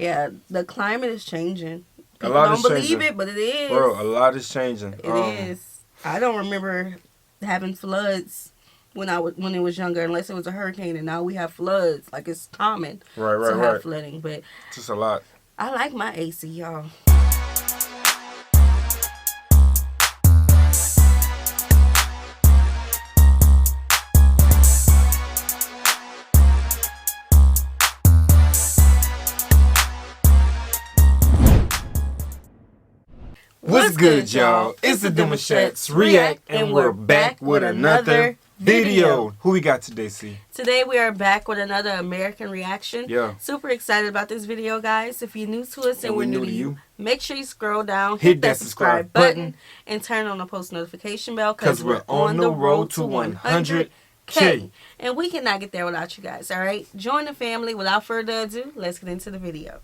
Yeah, the climate is changing. People A lot don't is believe changing. it, but it is. Bro, a lot is changing. It is. I don't remember having floods when it was younger, unless it was a hurricane, and now we have floods. Like, it's common to have flooding, but just a lot. I like my AC, y'all. What's good, y'all? It's the Demouchets REACT, and we're back with another video. Who we got today, C? Today we are back with another American reaction. Yeah. Super excited about this video, guys. If you're new to us and we're new to you, make sure you scroll down, hit that subscribe button, and turn on the post notification bell because we're on the road to 100K. And we cannot get there without you guys, all right? Join the family. Without further ado, let's get into the video.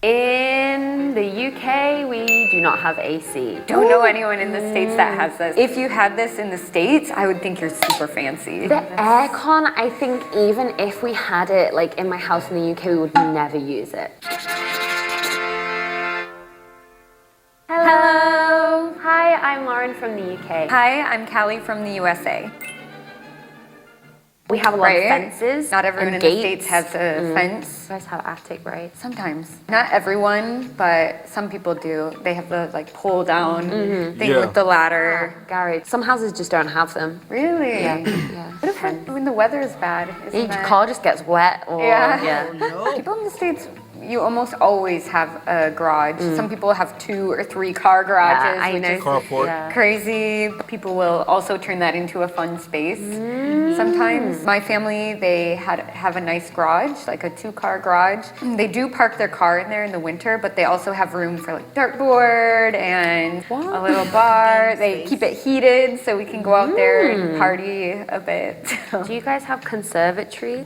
In the UK, we do not have AC. Don't know anyone in the States that has this. If you had this in the States, I would think you're super fancy. The aircon, I think even if we had it like in my house in the UK, we would never use it. Hello. Hi, I'm Lauren from the UK. Hi, I'm Callie from the USA. We have a lot of fences. Not everyone in the States has a fence. You guys have attic, right? Sometimes. Not everyone, but some people do. They have the like pull down thing with the ladder. Garage. Some houses just don't have them. Really? Yeah. What if when the weather is bad? Your car just gets wet or yeah. Oh, no. People in the States, you almost always have a garage. Some people have 2 or 3 car garages, I which know. is Carport. crazy. People will also turn that into a fun space. Sometimes my family, they have a nice garage, like a 2-car garage. They do park their car in there in the winter, but they also have room for like dartboard and a little bar. They keep it heated so we can go out there and party a bit. Do you guys have conservatory?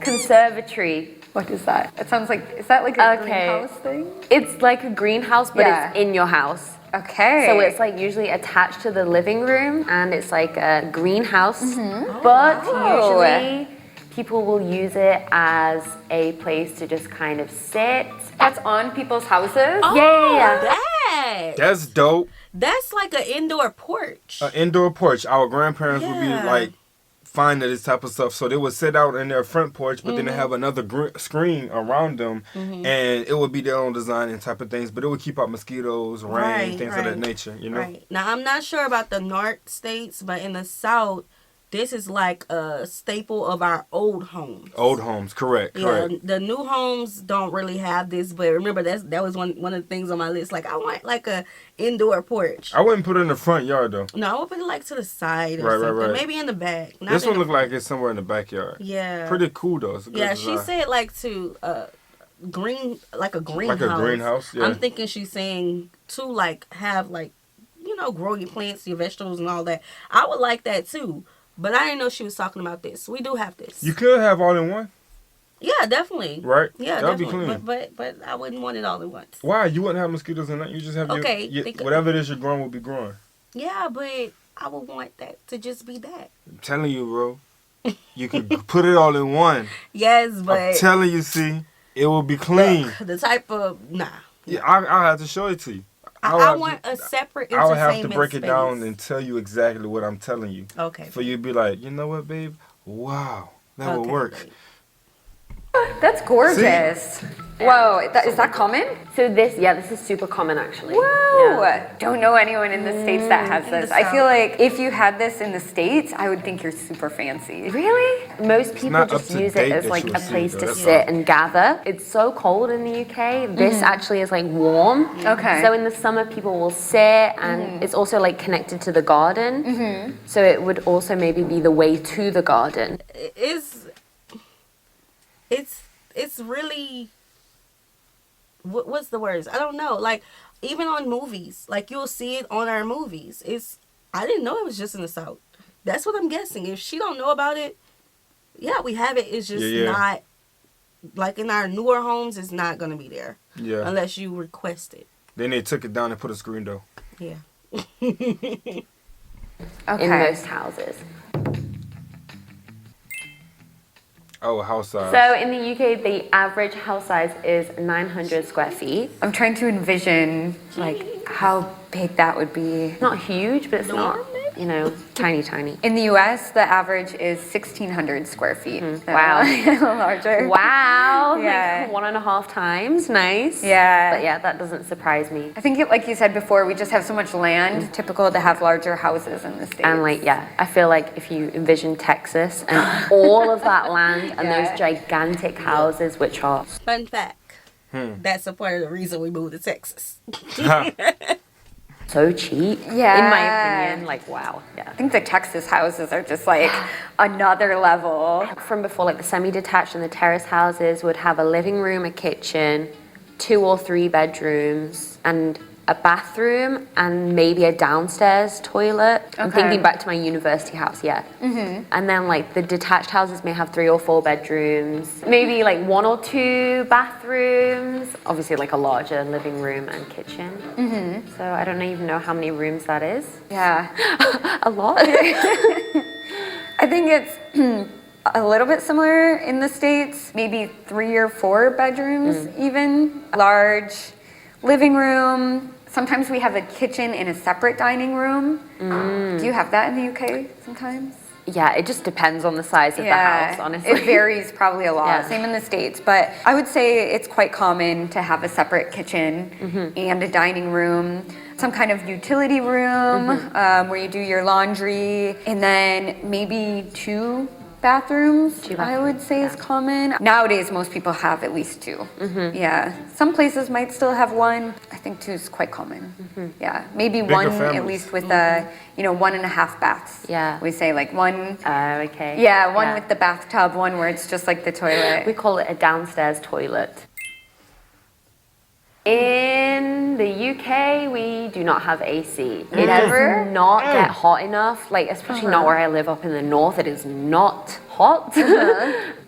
What is that? It sounds like, is that like a greenhouse thing? It's like a greenhouse, but it's in your house. Okay. So it's like usually attached to the living room, and it's like a greenhouse. But usually people will use it as a place to just kind of sit. That's on people's houses? Oh, yeah. That's dope. That's like an indoor porch. An indoor porch. Our grandparents would be like finding this type of stuff, so they would sit out in their front porch, but then they have another screen around them, and it would be their own design and type of things, but it would keep out mosquitoes, rain, things of that nature, you know? Right. Now, I'm not sure about the North states, but in the South, this is like a staple of our old homes. Old homes, correct. The new homes don't really have this, but remember that was one of the things on my list. Like, I want like a indoor porch. I wouldn't put it in the front yard though. No, I would put it like to the side or something. Right. Maybe in the back. This one look like it's somewhere in the backyard. Yeah. Pretty cool though. It's a good design. She said like to green, like a greenhouse. Like a greenhouse, yeah. I'm thinking she's saying to like have like, you know, grow your plants, your vegetables and all that. I would like that too. But I didn't know she was talking about this. We do have this. You could have all in one. Yeah, definitely. Right? Yeah, that'd definitely. be clean. But I wouldn't want it all at once. Why? You wouldn't have mosquitoes in that. You just have whatever it is you're growing will be growing. Yeah, but I would want that to just be that. I'm telling you, bro. You could put it all in one. Yes, but I'm telling you, see, it will be clean. Look, the type of Yeah, I'll have to show it to you. I want a separate entertainment I would have to break space. it down and tell you exactly what I'm telling you. Okay. For you to be like, you know what, babe? Wow, that would work. Babe. That's gorgeous. See? Whoa, is that common? So this is super common actually. Whoa! Yeah. Don't know anyone in the States that has this. I feel like if you had this in the States, I would think you're super fancy. Really? Most people just use it as like a place to sit and gather. It's so cold in the UK. This actually is like warm. Okay. So in the summer people will sit, and it's also like connected to the garden. So it would also maybe be the way to the garden. It's really, what's the words? I don't know. Like, even on movies, like you'll see it on our movies. I didn't know it was just in the South. That's what I'm guessing. If she don't know about it, yeah, we have it. It's just not, like in our newer homes, it's not going to be there. Yeah. Unless you request it. Then they took it down and put a screen though. Yeah. In most houses. Oh, house size. So in the UK, the average house size is 900 square feet. I'm trying to envision like how big that would be. Not huge, but it's not, you know, tiny. In the US, the average is 1,600 square feet. So Wow. larger. Wow. Yeah. Like 1.5 times. Nice. Yeah. But yeah, that doesn't surprise me. I think, like you said before, we just have so much land. Typical to have larger houses in the States. And like, yeah, I feel like if you envision Texas and all of that land and those gigantic houses, which are... Fun fact. That's a part of the reason we moved to Texas. so cheap. Yeah. In my opinion, like, wow. Yeah. I think the Texas houses are just like another level. From before, like the semi-detached and the terrace houses would have a living room, a kitchen, 2 or 3 bedrooms, and a bathroom, and maybe a downstairs toilet. I'm thinking back to my university house, yeah. And then like the detached houses may have 3 or 4 bedrooms, maybe like 1 or 2 bathrooms, obviously like a larger living room and kitchen. So I don't even know how many rooms that is. Yeah. A lot. I think it's a little bit similar in the States, maybe 3 or 4 bedrooms even. Large living room. Sometimes we have a kitchen in a separate dining room. Do you have that in the UK sometimes? Yeah, it just depends on the size of the house, honestly. It varies probably a lot. Yeah. Same in the States, but I would say it's quite common to have a separate kitchen and a dining room, some kind of utility room where you do your laundry, and then maybe 2 bathrooms, I would say is common. Nowadays, most people have at least 2. Yeah. Some places might still have 1. I think 2 is quite common. Yeah. Maybe Bigger 1 families. at least with a, 1.5 baths. Yeah. We say like 1. Okay. Yeah, 1 with the bathtub, 1 where it's just like the toilet. We call it a downstairs toilet. In the UK, we do not have AC. It does not get hot enough, like especially not where I live up in the north. It is not hot.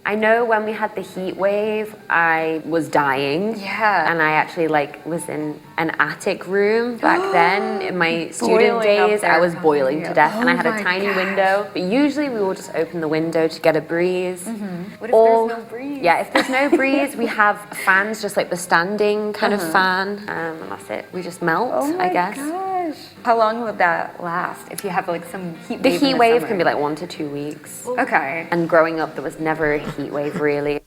I know when we had the heat wave, I was dying. Yeah. And I actually like was in an attic room back then. In my student Boiling up days, I there, was boiling to death, and I had a my tiny gosh. window. But usually we will just open the window to get a breeze. What if there's no breeze? Yeah, if there's no breeze, we have fans, just like the standing kind of fan, and that's it. We just melt, I guess. Gosh. How long would that last if you have like some heat The wave in heat wave summer? can be like 1 to 2 weeks. Okay. And growing up, there was never a heat wave really.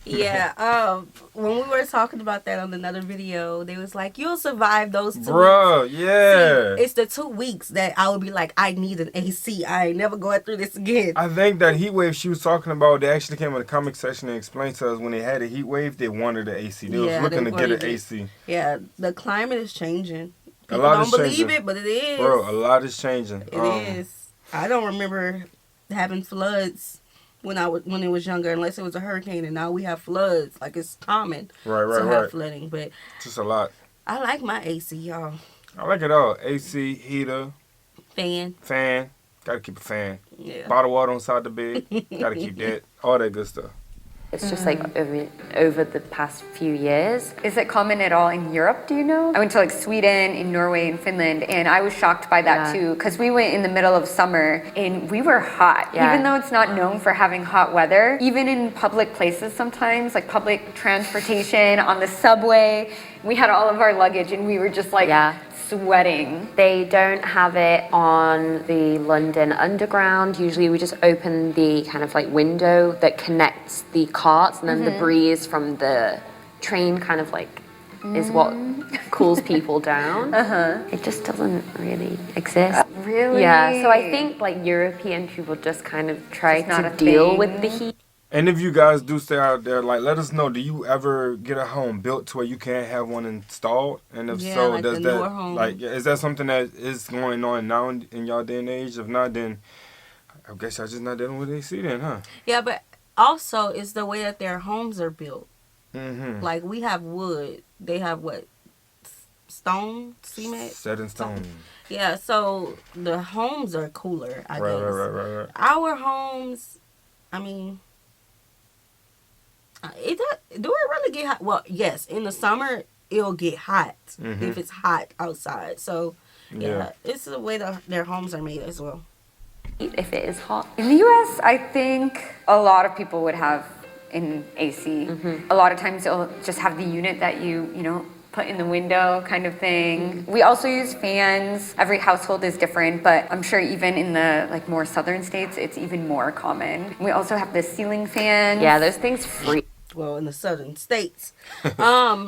Yeah, when we were talking about that on another video, they was like, you'll survive those 2 weeks. Bruh, yeah. See, it's the 2 weeks that I would be like, I need an AC. I ain't never going through this again. I think that heat wave she was talking about, they actually came in the comic section and explained to us when they had a heat wave, they wanted an AC. They was looking to get an AC. Yeah, the climate is changing. People lot don't is believe changing. it, but it is. Bro, a lot is changing. It is. I don't remember having floods when it was younger, unless it was a hurricane, and now we have floods. Like, it's common to have flooding. But Just a lot. I like my AC, y'all. I like it all. AC, heater, Fan. Gotta keep a fan. Yeah. Bottled water on side the bed. Gotta keep that. All that good stuff. It's just like over the past few years. Is it common at all in Europe, do you know? I went to like Sweden, in Norway, and Finland, and I was shocked by that too, because we went in the middle of summer and we were hot. Even though it's not known for having hot weather, even in public places sometimes, like public transportation, on the subway, we had all of our luggage and we were just like sweating. They don't have it on the London Underground. Usually we just open the kind of like window that connects the carts, and then the breeze from the train kind of like is what cools people down. It just doesn't really exist. Really? Yeah, so I think like European people just kind of try It's not to a deal thing. with the heat. And if you guys do stay out there, like, let us know. Do you ever get a home built to where you can't have one installed? And if so, like does the that newer home. like is that something that is going on now in y'all day and age? If not, then I guess y'all just not dealing with AC then, huh? Yeah, but also it's the way that their homes are built. Mm-hmm. Like, we have wood. They have what? Stone? Cement? Set in stone. Yeah, so the homes are cooler, I guess. Right. Our homes, I mean, do it really get hot? Well, yes, in the summer it'll get hot if it's hot outside. So yeah, it's the way that their homes are made as well. If it is hot. In the US, I think a lot of people would have in AC. A lot of times it'll just have the unit that you know, put in the window kind of thing. We also use fans. Every household is different, but I'm sure even in the like more southern states, it's even more common. We also have the ceiling fans. Yeah, those things freak. Well, in the southern states. Now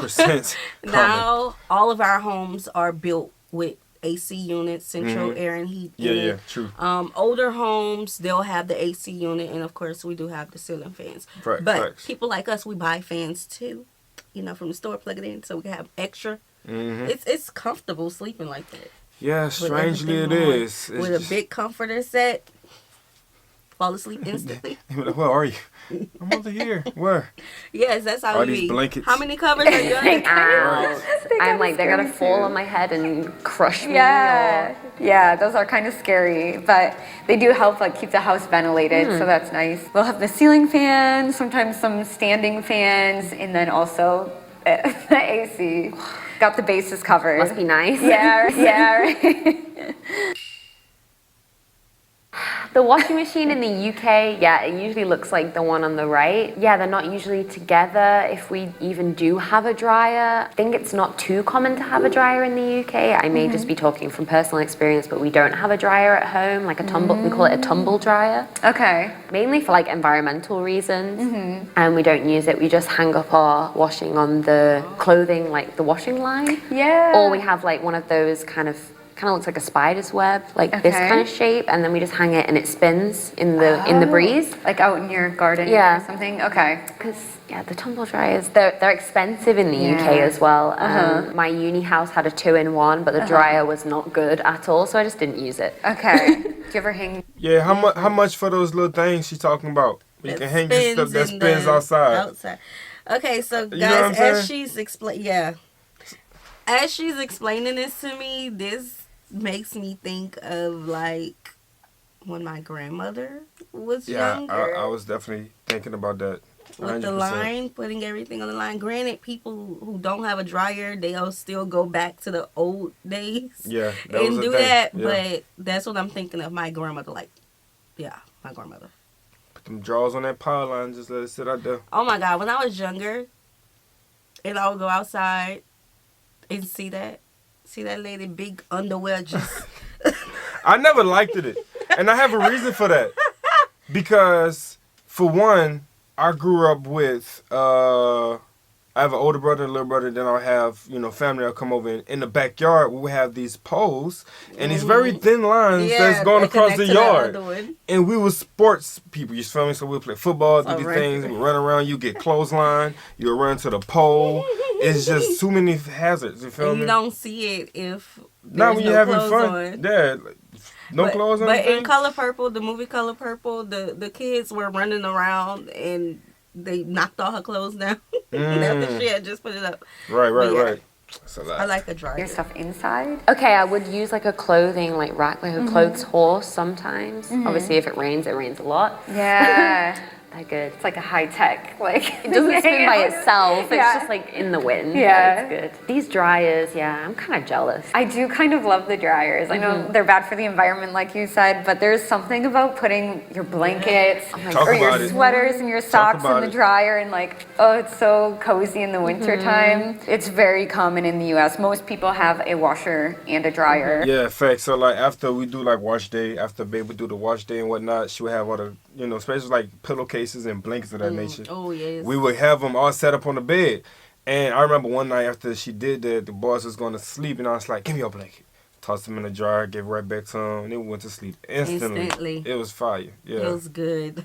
100% now all of our homes are built with AC units, central air and heat unit. Yeah, true. Older homes, they'll have the AC unit, and of course we do have the ceiling fans. Right, but facts. people like us, we buy fans too, you know, from the store, plug it in so we can have extra. It's comfortable sleeping like that. Yeah, With strangely it everything on. is. It's With a just- big comforter set, fall asleep instantly. Where are you? I'm over here. Where? Yes, that's how All we these be. blankets. How many covers are you under? Ow. They I'm kinda like, they're gonna scary fall too. on my head and crush me. Yeah, yeah, those are kind of scary, but they do help like keep the house ventilated, so that's nice. We'll have the ceiling fans, sometimes some standing fans, and then also the AC. Got the bases covered. Must be nice. Yeah, yeah. Right. The washing machine in the UK, yeah, it usually looks like the one on the right. Yeah, they're not usually together if we even do have a dryer. I think it's not too common to have a dryer in the UK. I may just be talking from personal experience, but we don't have a dryer at home, like a tumble, we call it a tumble dryer. Okay. Mainly for like environmental reasons. And we don't use it, we just hang up our washing on the clothing, like the washing line. Yeah. Or we have like one of those kind of looks like a spider's web, like this Okay. kind of shape, and then we just hang it and it spins in the breeze. Like out in your garden Yeah. or something? Okay. Because yeah, the tumble dryers, they're expensive in the UK Yeah. as well. My uni house had a 2-in-1, but the dryer was not good at all, so I just didn't use it. Okay. Do you ever hang? Yeah, how much for those little things she's talking about? You can hang your stuff that in spins the- outside. Okay, so You know what I'm guys, saying? as she's explaining this to me, this makes me think of like when my grandmother was Yeah, younger. I was definitely thinking about that. with the 100%. line, putting everything on the line. Granted, people who don't have a dryer, they'll still go back to the old days Yeah, that was and a do thing. that. Yeah. But that's what I'm thinking of my grandmother. Like, yeah, my grandmother. Put them drawers on that power line, just let it sit out there. Oh my God, when I was younger, and I would go outside and see that lady big underwear just. I never liked it, and I have a reason for that. Because, for one, I grew up with, I have an older brother and a little brother, then I'll have, family that'll come over. In the backyard, we have these poles and these very thin lines that's going that across connect the to yard. other one. And we were sports people, you feel me? So we'll play football, do these right. things, we run around, you get clothesline, you'll run to the pole. It's just too many hazards, you feel And me? you don't see it if Not there's when no you're having clothes fun. on. Yeah, like, no clothes on. But the in thing? Color Purple, the movie Color Purple, the kids were running around and they knocked all her clothes down after she had just put it up. Right, But yeah, right. That's a lot. I like a dryer. Your stuff inside? Okay, I would use like a clothing like rack, like a clothes horse sometimes. Obviously, if it rains a lot. Yeah. They're good. It's like a high tech, like It doesn't spin by itself. Yeah. It's just like in the wind. Yeah. But it's good. These dryers, yeah, I'm kind of jealous. I do kind of love the dryers. I know they're bad for the environment, like you said, but there's something about putting your blankets Talk or your about it. sweaters and your socks in about the it. dryer, and like, oh, it's so cozy in the winter time. It's very common in the U.S. Most people have a washer and a dryer. Yeah, facts. So like after we do like wash day, after babe would do the wash day and whatnot, she would have all the especially like pillowcases and blankets of that nature. Oh, yes. We would have them all set up on the bed. And I remember one night after she did that, the boys was going to sleep, and I was like, "Give me your blanket." Tossed them in the dryer, gave it right back to them, and then we went to sleep instantly. It was fire. Yeah. Feels good.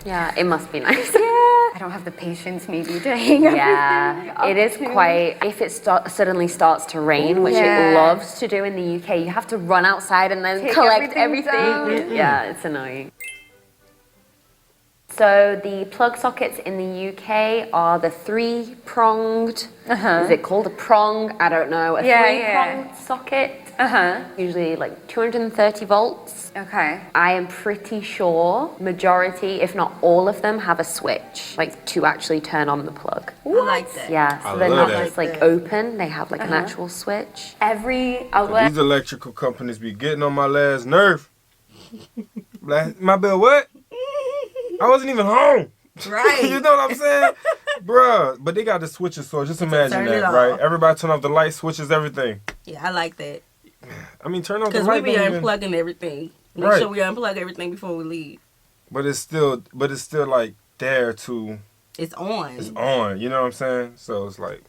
Yeah, it must be nice. I don't have the patience maybe to hang Yeah, it is quite. If it suddenly starts to rain, which Yeah. it loves to do in the UK, you have to run outside and then Take collect everything everything. down. Yeah, it's annoying. So the plug sockets in the UK are the three-pronged. Is it called a prong? I don't know. A Yeah, three-pronged socket. Usually like 230 volts. Okay. I am pretty sure majority, if not all of them, have a switch, like to actually turn on the plug. I like that. Yeah, so I they're love not that. just like Like open, they have like an actual switch. Every outlet. These electrical companies be getting on my last nerve. Like, my bill what? I wasn't even home. Right. You know what I'm saying? Bruh. But they got the switches, so just imagine turn it that, right? off. Everybody turn off the light, switches everything. Yeah, I like that. I mean, turn off the Because light. we be don't even- unplugging everything. Make Right. sure we unplug everything before we leave. But it's still like there to, It's on. it's on. You know what I'm saying? So it's like,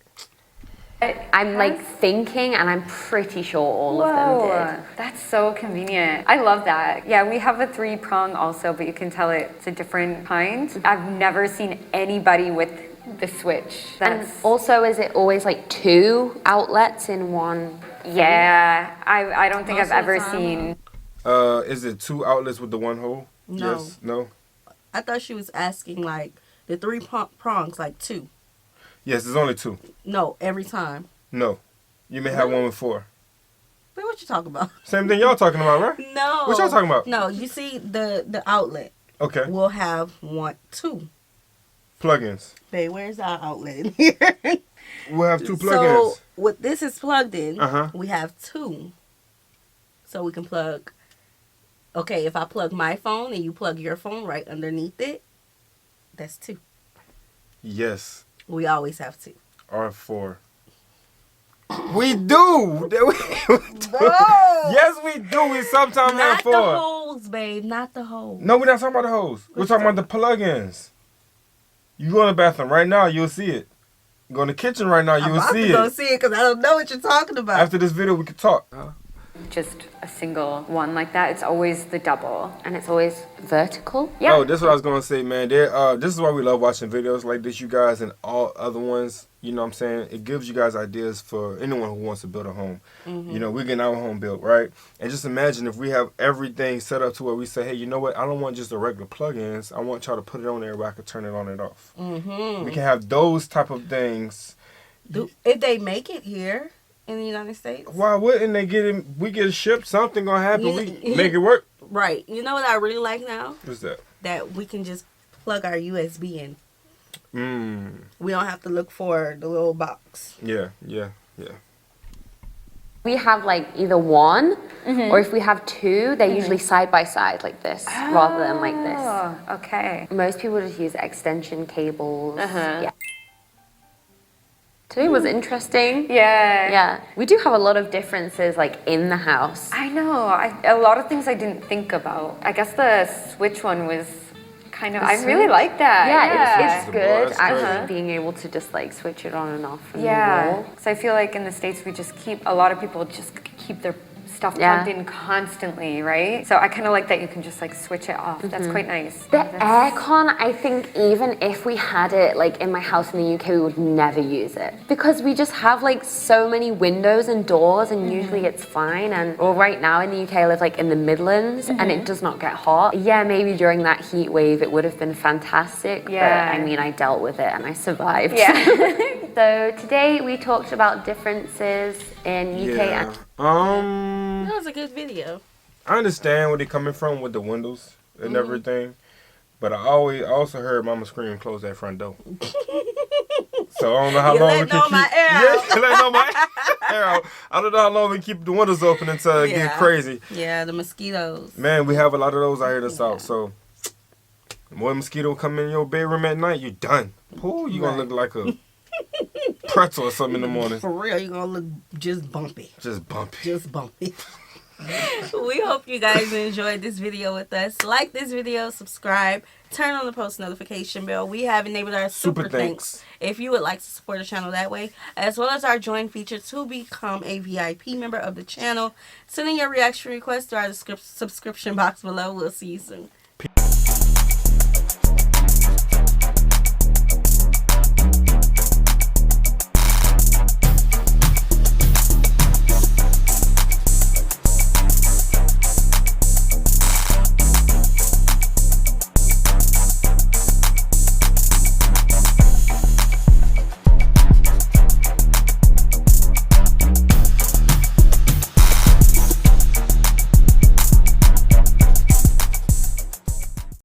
I'm like thinking, and I'm pretty sure all of them did. That's so convenient. I love that. Yeah, we have a 3-prong also, but you can tell it's a different kind. I've never seen anybody with the switch. And also, is it always like 2 outlets in one? Yeah, I don't think Most I've of the ever time, seen. is it 2 outlets with the 1 hole? No. Yes. No. I thought she was asking like the 3 prongs, like 2. Yes, there's only 2. No, every time. No. You may have one with 4. Wait, what you talking about? Same thing y'all talking about, right? No. What y'all talking about? No, you see the outlet Okay. will have 2. Plugins. Babe, where's our outlet in here? We'll have 2 So plugins. what this is plugged in, Uh-huh. we have 2. So we can plug. Okay, if I plug my phone and you plug your phone right underneath it, that's 2. Yes. We always have 2. R4. We do. Yes, we do. We sometimes have Not 4. the holes, babe. Not the holes. No, we're not talking about the hose. We're talking about the plugins. You go in the bathroom right now, you'll see it. Go in the kitchen right now, I'm you'll about see to go it. see it because I don't know what you're talking about. After this video, we can talk. Just a single one like that. It's always the double. And it's always vertical? Yeah. Oh, this is what I was gonna say, man. This is why we love watching videos like this, you guys, and all other ones. You know what I'm saying? It gives you guys ideas for anyone who wants to build a home. You know, we're getting our home built, right? And just imagine if we have everything set up to where we say, hey, you know what? I don't want just the regular plugins. I want y'all to put it on there where I can turn it on and off. We can have those type of things. If they make it here in the United States. Why wouldn't they get it? We get it shipped. Something gonna happen. We Yeah. make it work. Right. You know what I really like now? What's that? That we can just plug our USB in. Mm. We don't have to look for the little box. Yeah. We have like either one, or if we have 2, they're usually side by side like this, rather than like this. Oh, okay. Most people just use extension cables. Yeah. Today was interesting. Yeah. Yeah. We do have a lot of differences like in the house. I know. A lot of things I didn't think about. I guess the switch one was kind of. I really like that. Yeah, it's The good blast actually curtain. being able to just like switch it on and off from the Yeah. wall. So I feel like in the States we just keep a lot of people just keep their stuff Yeah. plugged in constantly, right? So I kind of like that you can just like switch it off. That's quite nice. The aircon, I think even if we had it like in my house in the UK, we would never use it because we just have like so many windows and doors, and usually it's fine. And well, right now in the UK, I live like in the Midlands, and it does not get hot. Yeah, maybe during that heat wave, it would have been fantastic. Yeah. But I mean, I dealt with it and I survived. Yeah. So today we talked about differences in UK Yeah. That was a good video. I understand where they're coming from with the windows and everything, but I also heard Mama scream, "Close that front door." So I don't know how You long we letting can all my keep. air out. Yeah, letting all my air out. I don't know how long we keep the windows open until it get crazy. Yeah, the mosquitoes. Man, we have a lot of those out here in the south. So, more mosquito come in your bedroom at night, you done. Ooh, you gonna look like a pretzel or something in the morning. For real, you're going to look just bumpy. Just bumpy. Just bumpy. We hope you guys enjoyed this video with us. Like this video, subscribe, turn on the post notification bell. We have enabled our super thanks if you would like to support the channel that way, as well as our join feature to become a VIP member of the channel. Send in your reaction request to our subscription box below. We'll see you soon. Peace.